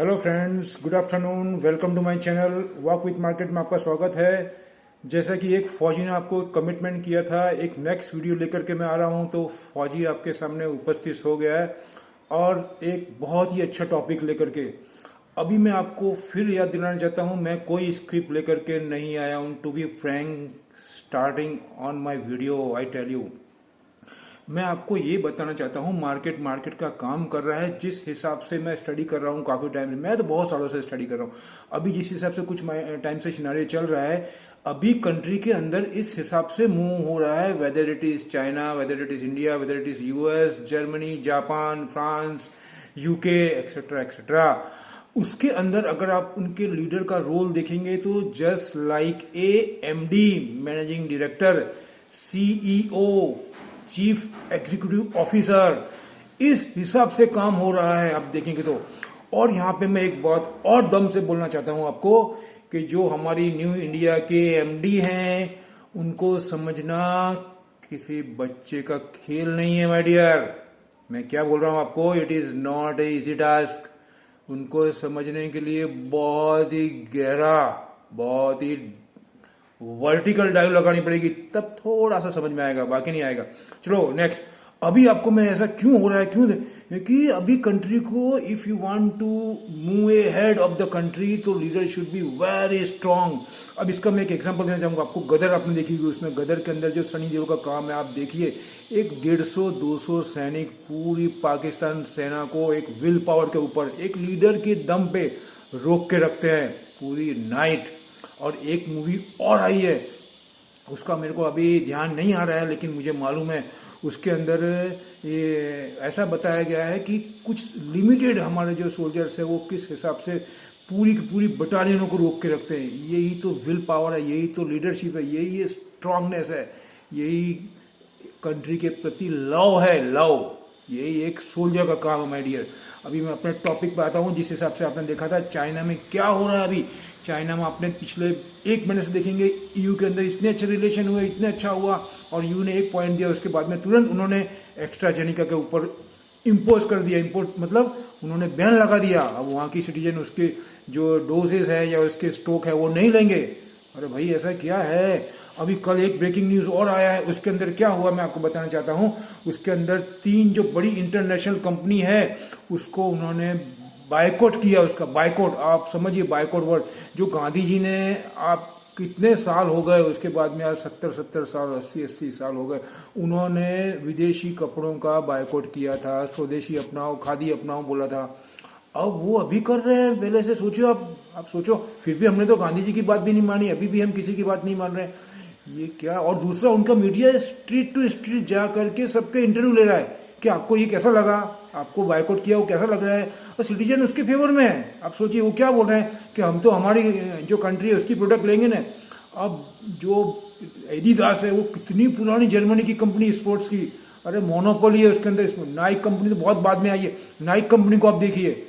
Hello friends, good afternoon. Welcome to my channel walk with market में आपका स्वागत है। जैसा कि एक फौजी ने आपको कमिटमेंट किया था, एक नेक्स्ट वीडियो लेकर के मैं आ रहा हूं, तो फौजी आपके सामने उपस्थित हो गया है और एक बहुत ही अच्छा टॉपिक लेकर के। अभी मैं आपको फिर याद दिलाना चाहता हूं, मैं कोई स्क्रिप्ट लेकर के नहीं आया हूं। To be frank, starting on my video I tell you, मैं आपको ये बताना चाहता हूँ मार्केट का काम कर रहा है। जिस हिसाब से मैं स्टडी कर रहा हूँ काफ़ी टाइम से, मैं तो बहुत सालों से स्टडी कर रहा हूँ। अभी जिस हिसाब से कुछ टाइम से सिनारियो चल रहा है, अभी कंट्री के अंदर इस हिसाब से मूव हो रहा है, whether it is China, whether it is India, whether it is US, Germany, Japan, France, UK, etcetera etcetera. उसके अंदर अगर आप उनके लीडर का रोल देखेंगे तो just like AMD, managing director, CEO, chief executive officer, इस हिसाब से काम हो रहा है आप देखेंगे तो। और यहाँ पे मैं एक बात और दम से बोलना चाहता हूँ आपको कि जो हमारी न्यू इंडिया के एमडी हैं, उनको समझना किसी बच्चे का खेल नहीं है माय डियर। मैं क्या बोल रहा हूँ आपको, it is not a easy task. उनको समझने के लिए बहुत ही गहरा, बहुत ही वर्टिकल डाइव लगानी पड़ेगी, तब थोड़ा सा समझ में आएगा, बाकी नहीं आएगा। चलो नेक्स्ट। अभी आपको मैं ऐसा क्यों हो रहा है, क्यों? क्योंकि अभी कंट्री को, if you want to move ahead of the country, तो leader should be very strong. अब इसका मैं एक एग्जांपल देना चाहूँगा आपको। गदर आपने देखी होगी, उसमें गदर के अंदर जो सनी देओल का काम है, आप देखिए, एक 150-200 सैनिक पूरी पाकिस्तान सेना को एक विल पावर के ऊपर, एक लीडर के दम पे रोक के रखते हैं पूरी नाइट। और एक मूवी और आई है, उसका मेरे को अभी ध्यान नहीं आ रहा है, लेकिन मुझे मालूम है उसके अंदर ये ऐसा बताया गया है कि कुछ लिमिटेड हमारे जो सोल्जर्स है वो किस हिसाब से पूरी की पूरी बटालियनों को रोक के रखते हैं। यही तो विल पावर है, यही तो लीडरशिप है, यही स्ट्रांगनेस है, यही कंट्री के प्रति लव है, लव। यही एक सोल्जर का काम है माय डियर। अभी मैं अपने टॉपिक पे आता हूँ। जिस हिसाब से आपने देखा था चाइना में क्या हो रहा है अभी, चाइना में आपने पिछले एक महीने से देखेंगे, ईयू के अंदर इतने अच्छे रिलेशन हुए, इतने अच्छा हुआ, और ईयू ने एक पॉइंट दिया, उसके बाद में तुरंत उन्होंने एक्स्ट्राजेनिका के ऊपर इम्पोज कर दिया। इम्पोर्ट मतलब उन्होंने बैन लगा दिया। अब वहाँ की सिटीजन उसके जो डोजेज है या उसके स्टॉक है वो नहीं लेंगे। अरे भाई, ऐसा क्या है? अभी कल एक ब्रेकिंग न्यूज़ और आया है, उसके अंदर क्या हुआ मैं आपको बताना चाहता हूँ। उसके अंदर 3 जो बड़ी इंटरनेशनल कंपनी है, उसको उन्होंने बायकॉट किया। उसका बायकॉट, आप समझिए बायकॉट वर्ड, जो गांधी जी ने, आप कितने साल हो गए उसके बाद में, यार 70-70 साल, 80-80 साल हो गए, उन्होंने विदेशी कपड़ों का बायकॉट किया था, स्वदेशी अपनाओ, खादी अपनाओ बोला था। अब वो अभी कर रहे हैं। पहले से सोचो आप सोचो, फिर भी हमने तो गांधी जी की बात भी नहीं मानी, अभी भी हम किसी की बात नहीं मान रहे हैं। ये क्या? और दूसरा, उनका मीडिया स्ट्रीट टू स्ट्रीट जा करके सबके इंटरव्यू ले रहा है कि आपको ये कैसा लगा, आपको बायकॉट किया वो कैसा लग रहा है, और सिटीजन उसके फेवर में है। आप सोचिए वो क्या बोल रहे हैं कि हम तो हमारी जो कंट्री है उसकी प्रोडक्ट लेंगे ना। अब जो एडिडास है, वो कितनी पुरानी जर्मनी की कंपनी स्पोर्ट्स की, अरे मोनोपोली है उसके अंदर। नाइक कंपनी तो बहुत बाद में आई है। नाइक कंपनी को आप देखिए,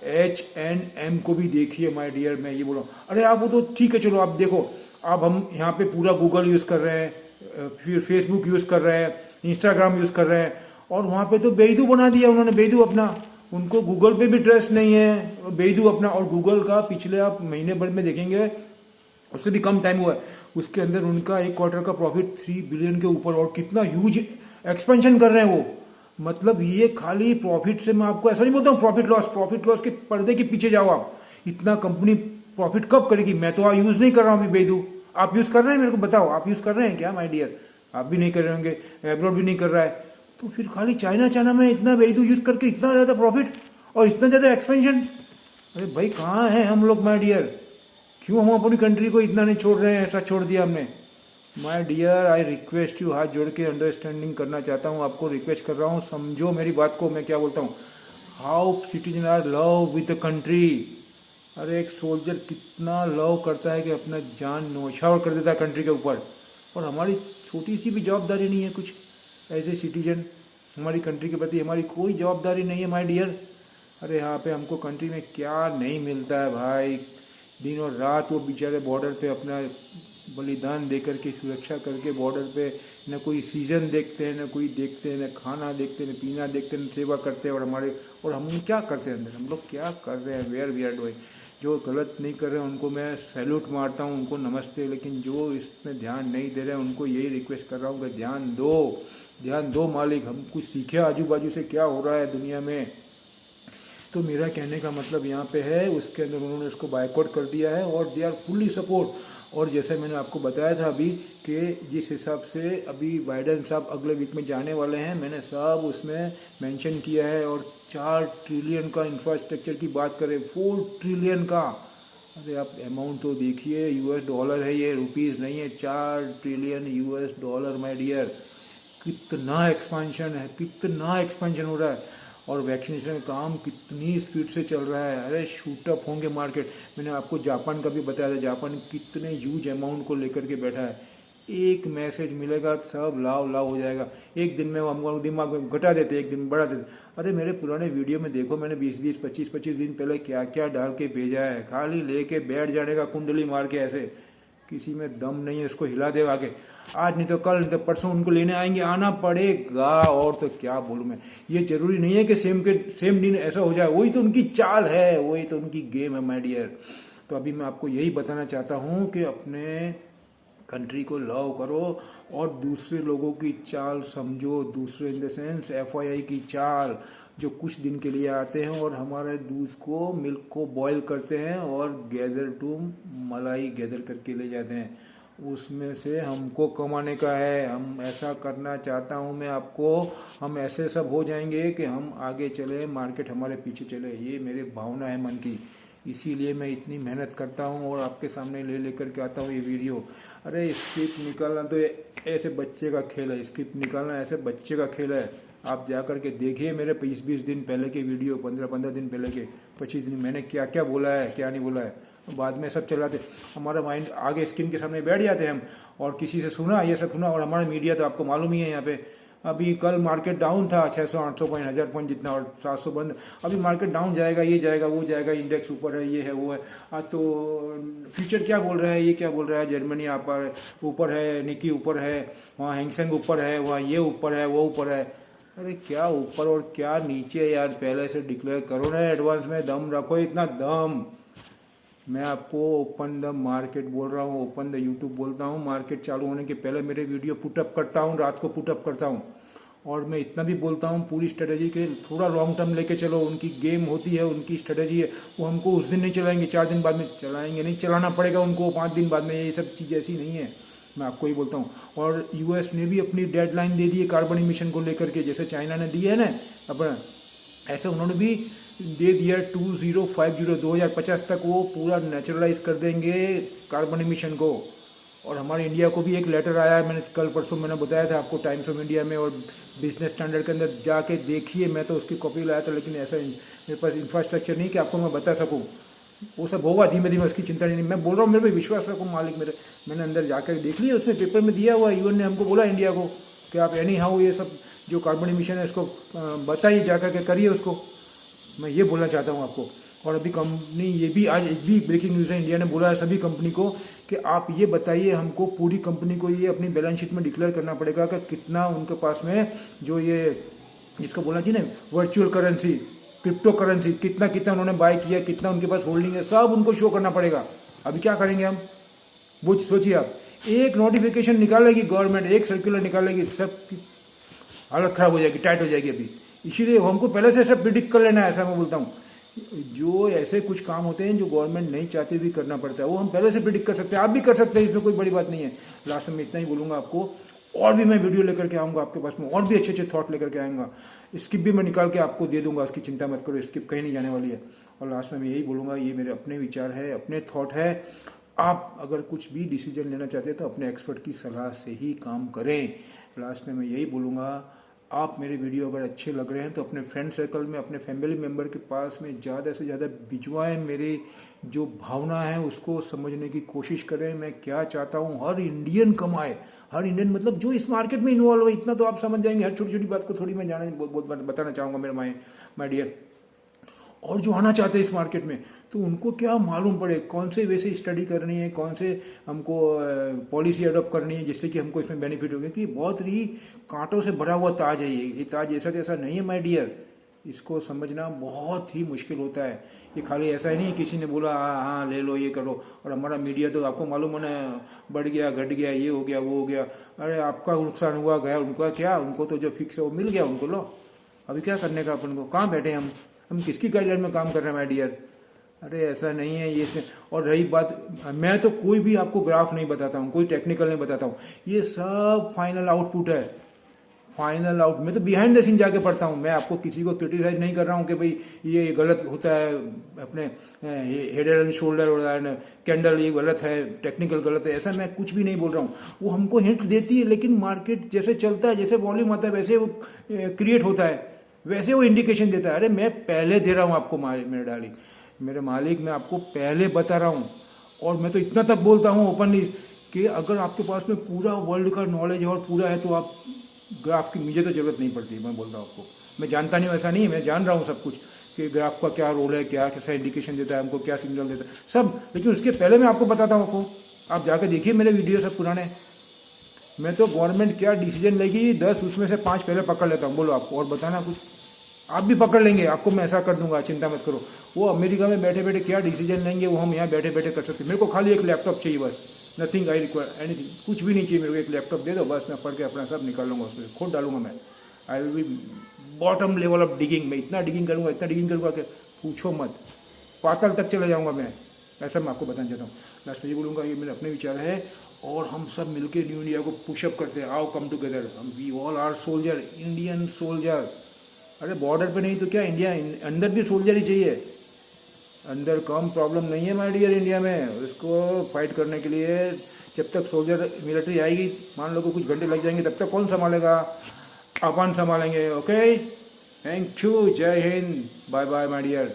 H&M को भी देखिए माय डियर। मैं ये बोल रहा हूँ, अरे आप वो तो ठीक है, चलो आप देखो, अब हम यहाँ पे पूरा गूगल यूज़ कर रहे हैं, फिर फेसबुक यूज़ कर रहे हैं, इंस्टाग्राम यूज़ कर रहे हैं, और वहाँ पे तो बेइदू बना दिया उन्होंने, बेइदू अपना। उनको गूगल पे भी ट्रस्ट नहीं है, बेइदू अपना। और गूगल का पिछले आप महीने भर में देखेंगे, उससे भी कम टाइम हुआ है, उसके अंदर उनका एक क्वार्टर का प्रॉफिट 3 बिलियन के ऊपर, और कितना ह्यूज एक्सपेंशन कर रहे हैं वो। मतलब ये खाली प्रॉफिट से, मैं आपको ऐसा नहीं बोलता हूँ प्रॉफिट लॉस के पर्दे के पीछे जाओ आप। इतना कंपनी प्रॉफिट कब करेगी? मैं तो यूज़ नहीं कर रहा हूँ अभी बेदू। आप यूज़ कर रहे हैं? मेरे को बताओ, आप यूज़ कर रहे हैं क्या माय डियर? आप भी नहीं कर रहे होंगे, एब्रॉड भी नहीं कर रहा है, तो फिर खाली चाइना में इतना बेदू यूज़ करके इतना ज़्यादा प्रॉफिट और इतना ज़्यादा एक्सपेंशन। अरे भाई, कहाँ हैं हम लोग माय डियर? क्यों हम अपनी कंट्री को इतना नहीं छोड़ रहे हैं? ऐसा छोड़ दिया हमने। My dear, I request you, हाथ जोड़ के अंडरस्टैंडिंग करना चाहता हूँ, आपको रिक्वेस्ट कर रहा हूँ, समझो मेरी बात को। मैं क्या बोलता हूँ, how citizen are love with the country. अरे एक सोल्जर कितना लव करता है कि अपना जान न्यौछावर कर देता है कंट्री के ऊपर, और हमारी छोटी सी भी जवाबदारी नहीं है कुछ एज ए सिटीजन। हमारी कंट्री के प्रति हमारी कोई जवाबदारी नहीं है माय डियर। अरे यहाँ पे हमको कंट्री में क्या नहीं मिलता है भाई। दिन और रात वो बेचारे बॉर्डर पे अपना बलिदान दे करके, सुरक्षा करके बॉर्डर पे न कोई सीज़न देखते हैं, न कोई देखते हैं, न खाना देखते हैं, न पीना देखते हैं, न सेवा करते हैं। और हम क्या करते हैं अंदर, हम लोग क्या कर रहे हैं, वेयर वी आर डूइंग। जो गलत नहीं कर रहे हैं उनको मैं सैल्यूट मारता हूँ, उनको नमस्ते। लेकिन जो इसमें ध्यान नहीं दे रहे हैं उनको यही रिक्वेस्ट कर रहा हूँ कि ध्यान दो मालिक। हम कुछ सीखे आजू बाजू से क्या हो रहा है दुनिया में। तो मेरा कहने का मतलब यहाँ पे है, उसके अंदर उन्होंने उसको बायकॉट कर दिया है और दे आर फुल्ली सपोर्ट। और जैसे मैंने आपको बताया था अभी कि जिस हिसाब से अभी बाइडन साहब अगले वीक में जाने वाले हैं, मैंने सब उसमें मेंशन किया है। और 4 ट्रिलियन का इंफ्रास्ट्रक्चर की बात करें, 4 ट्रिलियन का, अरे आप अमाउंट तो देखिए, यूएस डॉलर है ये, रुपीज़ नहीं है। 4 trillion US dollar my dear. कितना एक्सपेंशन हो रहा है। और वैक्सीनेशन का काम कितनी स्पीड से चल रहा है। अरे शूटअप होंगे मार्केट। मैंने आपको जापान का भी बताया था, जापान कितने ह्यूज अमाउंट को लेकर के बैठा है। एक मैसेज मिलेगा सब लाव हो जाएगा। एक दिन में वो हमको दिमाग में घटा देते, एक दिन में बढ़ा देते। अरे मेरे पुराने वीडियो में देखो, मैंने 20 25 दिन पहले क्या क्या डाल के भेजा है। खाली लेके बैठ जाने का, कुंडली मार के ऐसे, किसी में दम नहीं है उसको हिला दे आगे। आज नहीं तो कल, नहीं तो परसों उनको लेने आएंगे, आना पड़ेगा। और तो क्या बोलूँ मैं, ये जरूरी नहीं है कि सेम दिन ऐसा हो जाए। वही तो उनकी चाल है, वही तो उनकी गेम है माय डियर। तो अभी मैं आपको यही बताना चाहता हूँ कि अपने कंट्री को लव करो और दूसरे लोगों की चाल समझो। दूसरे इन द सेंस FII की चाल, जो कुछ दिन के लिए आते हैं और हमारे दूध को, मिल्क को बॉईल करते हैं और गैदर टू मलाई गैदर करके ले जाते हैं। उसमें से हमको कमाने का है। हम ऐसा करना चाहता हूँ मैं आपको, हम ऐसे सब हो जाएंगे कि हम आगे चले, मार्केट हमारे पीछे चले। ये मेरी भावना है मन की, इसीलिए मैं इतनी मेहनत करता हूँ और आपके सामने लेकर के आता हूँ ये वीडियो। अरे स्क्रिप्ट निकालना तो ऐसे बच्चे का खेल है, स्क्रिप्ट निकालना ऐसे बच्चे का खेल है। आप जा कर के देखिए मेरे 20 दिन पहले के वीडियो, 15 दिन पहले के, 25 दिन, मैंने क्या क्या बोला है, क्या नहीं बोला है। बाद में सब चलाते, हमारा माइंड आगे स्क्रीन के सामने बैठ जाते हैं हम, और किसी से सुना ये सब सुना। और हमारा मीडिया तो आपको मालूम ही है, यहाँ पे अभी कल मार्केट डाउन था 600-800 पॉइंट, 1000 पॉइंट जितना, और 700 बंद। अभी मार्केट डाउन जाएगा, ये जाएगा, वो जाएगा, इंडेक्स ऊपर है, ये है, वो है। तो फ्यूचर क्या बोल रहा है, ये क्या बोल रहा है, जर्मनी यहाँ पर ऊपर है, निकी ऊपर है, वहाँ हैंगसेंग ऊपर है, वहाँ ये ऊपर है, वो ऊपर है। अरे क्या ऊपर और क्या नीचे यार, पहले से डिक्लेयर करो ना, एडवांस में दम रखो, इतना दम। मैं आपको ओपन द मार्केट बोल रहा हूँ, ओपन द यूट्यूब बोलता हूँ। मार्केट चालू होने के पहले मेरे वीडियो पुटअप करता हूँ, रात को पुटअप करता हूँ। और मैं इतना भी बोलता हूँ, पूरी स्ट्रेटजी के थोड़ा लॉन्ग टर्म लेके चलो। उनकी गेम होती है, उनकी स्ट्रेटजी है, वो हमको उस दिन नहीं चलाएंगे, 4 दिन बाद में चलाएंगे, नहीं चलाना पड़ेगा उनको 5 दिन बाद में। ये सब चीज़ ऐसी नहीं है, मैं आपको ही बोलता हूँ। और यूएस ने भी अपनी डेडलाइन दे दी है कार्बन इमिशन को लेकर के, जैसे चाइना ने दी है ना अपना, ऐसे उन्होंने भी दे दिया। 2050 तक वो पूरा नेचुरलाइज कर देंगे कार्बन इमिशन को। और हमारे इंडिया को भी एक लेटर आया है, मैंने कल परसों मैंने बताया था आपको, टाइम्स ऑफ इंडिया में और बिजनेस स्टैंडर्ड के अंदर जाके देखिए। मैं तो उसकी कॉपी लाया था, लेकिन ऐसा मेरे पास इंफ्रास्ट्रक्चर नहीं कि आपको मैं बता सकूँ। वो सब होगा धीमे धीमे, उसकी चिंता नहीं। मैं बोल रहा हूँ मेरे पे विश्वास रखो मालिक मेरे। मैंने अंदर जाकर देख लिया, उसमें पेपर में दिया हुआ, यूएन ने हमको बोला इंडिया को कि आप एनी हाउ ये सब जो कार्बन इमिशन है इसको बताइए, जाकर के करिए उसको। मैं ये बोलना चाहता हूँ आपको। और अभी कंपनी, ये भी आज एक भी ब्रेकिंग न्यूज़ है, इंडिया ने बोला है सभी कंपनी को कि आप ये बताइए हमको, पूरी कंपनी को ये अपनी बैलेंस शीट में डिक्लेयर करना पड़ेगा कि कितना उनके पास में जो ये जिसको बोलना चाहिए ना वर्चुअल करेंसी, क्रिप्टो करेंसी, कितना कितना उन्होंने बाय किया, कितना उनके पास होल्डिंग है, सब उनको शो करना पड़ेगा। अभी क्या करेंगे हम, वो सोचिए आप। एक नोटिफिकेशन निकालेगी गवर्नमेंट, एक सर्कुलर निकालेगी, सब हालत खराब हो जाएगी, टाइट हो जाएगी अभी। इसीलिए हमको पहले से सब प्रिडिक्ट कर लेना है, ऐसा मैं बोलता हूँ। जो ऐसे कुछ काम होते हैं जो गवर्नमेंट नहीं चाहती भी करना पड़ता है, वो हम पहले से प्रिडिक्ट कर सकते हैं। आप भी कर सकते हैं, इसमें कोई बड़ी बात नहीं है। लास्ट में मैं इतना ही बोलूँगा आपको, और भी मैं वीडियो लेकर के आऊँगा आपके पास में, और भी अच्छे अच्छे थॉट लेकर के आऊँगा। स्किप भी मैं निकाल के आपको दे दूंगा, उसकी चिंता मत करो, स्किप कहीं नहीं जाने वाली है। और लास्ट में मैं यही बोलूँगा, ये मेरे अपने विचार है, अपने थॉट है। आप अगर कुछ भी डिसीजन लेना चाहते हैं तो अपने एक्सपर्ट की सलाह से ही काम करें। लास्ट में मैं यही बोलूँगा, आप मेरे वीडियो अगर अच्छे लग रहे हैं तो अपने फ्रेंड सर्कल में, अपने फैमिली मेम्बर के पास में ज़्यादा से ज़्यादा भिजवाएं। मेरी जो भावना है उसको समझने की कोशिश करें। मैं क्या चाहता हूँ, हर इंडियन कमाए, हर इंडियन मतलब जो इस मार्केट में इन्वॉल्व है, इतना तो आप समझ जाएंगे। हर छोटी छोटी बात को थोड़ी मैं बताना चाहूँगा मेरे माय डियर। और जो आना चाहते हैं इस मार्केट में, तो उनको क्या मालूम पड़े कौन से वैसे स्टडी करनी है, कौन से हमको पॉलिसी अडॉप्ट करनी है जिससे कि हमको इसमें बेनिफिट हो, क्योंकि बहुत ही कांटों से भरा हुआ ताज है ये ताज ऐसा तैसा नहीं है माय डियर। इसको समझना बहुत ही मुश्किल होता है। ये खाली ऐसा ही नहीं किसी ने बोला हाँ हाँ ले लो ये करो, और हमारा मीडिया तो आपको मालूम है ना, बढ़ गया घट गया ये हो गया वो हो गया। अरे आपका नुकसान हुआ गया, उनका क्या, उनको तो जो फिक्स है वो मिल गया, उनको लो। अभी क्या करने का अपन को, कहाँ बैठे हम किसकी गाइडलाइन में काम कर रहे हैं माय डियर। अरे ऐसा नहीं है ये। और रही बात, मैं तो कोई भी आपको ग्राफ नहीं बताता हूँ, कोई टेक्निकल नहीं बताता हूँ, ये सब फाइनल आउटपुट है, फाइनल आउट। मैं तो बिहाइंड द सीन जाके पढ़ता हूँ। मैं आपको किसी को क्रिटिसाइज नहीं कर रहा हूँ कि भाई ये गलत होता है, अपने हेड एंड शोल्डर और कैंडल ये गलत है, टेक्निकल गलत है, ऐसा मैं कुछ भी नहीं बोल रहा हूँ। वो हमको हिंट देती है, लेकिन मार्केट जैसे चलता है, जैसे वॉल्यूम आता है वैसे वो क्रिएट होता है, वैसे वो इंडिकेशन देता है। अरे मैं पहले दे रहा हूँ आपको मेरे डार्लिंग, मेरे मालिक, मैं आपको पहले बता रहा हूँ। और मैं तो इतना तक बोलता हूँ ओपनली कि अगर आपके पास में पूरा वर्ल्ड का नॉलेज और पूरा है तो आप ग्राफ की मुझे तो ज़रूरत नहीं पड़ती। मैं बोलता हूँ आपको, मैं जानता नहीं हूँ ऐसा नहीं है, मैं जान रहा हूँ सब कुछ कि ग्राफ का क्या रोल है, क्या कैसा इंडिकेशन देता है हमको, क्या सिग्नल देता है सब। लेकिन उसके पहले मैं आपको बताता हूँ, आपको आप जाकर देखिए मेरे वीडियो सब पुराने। मैं तो गवर्नमेंट क्या डिसीजन लेगी 10 उसमें से 5 पहले पकड़ लेता हूँ। बोलो आपको और बताना कुछ, आप भी पकड़ लेंगे, आपको मैं ऐसा कर दूंगा, चिंता मत करो। वो अमेरिका में बैठे बैठे क्या डिसीजन लेंगे वो हम यहाँ बैठे बैठे कर सकते हैं। मेरे को खाली एक लैपटॉप चाहिए बस, नथिंग आई रिक्वायर एनीथिंग, कुछ भी नहीं चाहिए मेरे को, एक लैपटॉप दे दो बस, मैं पढ़ के अपना सब निकाल लूँगा, उसमें खोद डालूंगा मैं। I will be bottom level of digging, मैं इतना डिगिंग करूँगा कि पूछो मत, पाताल तक चले जाऊँगा मैं। ऐसा मैं आपको बताना चाहता हूँ। लास्ट में ये बोलूँगा, ये मेरे अपने विचार है, और हम सब मिलकर न्यू इंडिया को पुशअप करते हैं। आओ कम टुगेदर, हम we all are soldier, Indian soldier. अरे बॉर्डर पे नहीं तो क्या, इंडिया अंदर भी सोल्जर ही चाहिए। अंदर कम प्रॉब्लम नहीं है माय डियर इंडिया में, उसको फाइट करने के लिए जब तक सोल्जर मिलिट्री आएगी, मान लो कि कुछ घंटे लग जाएंगे, तब तक कौन संभालेगा, अपन संभालेंगे। Okay, thank you, Jai Hind, bye bye my dear.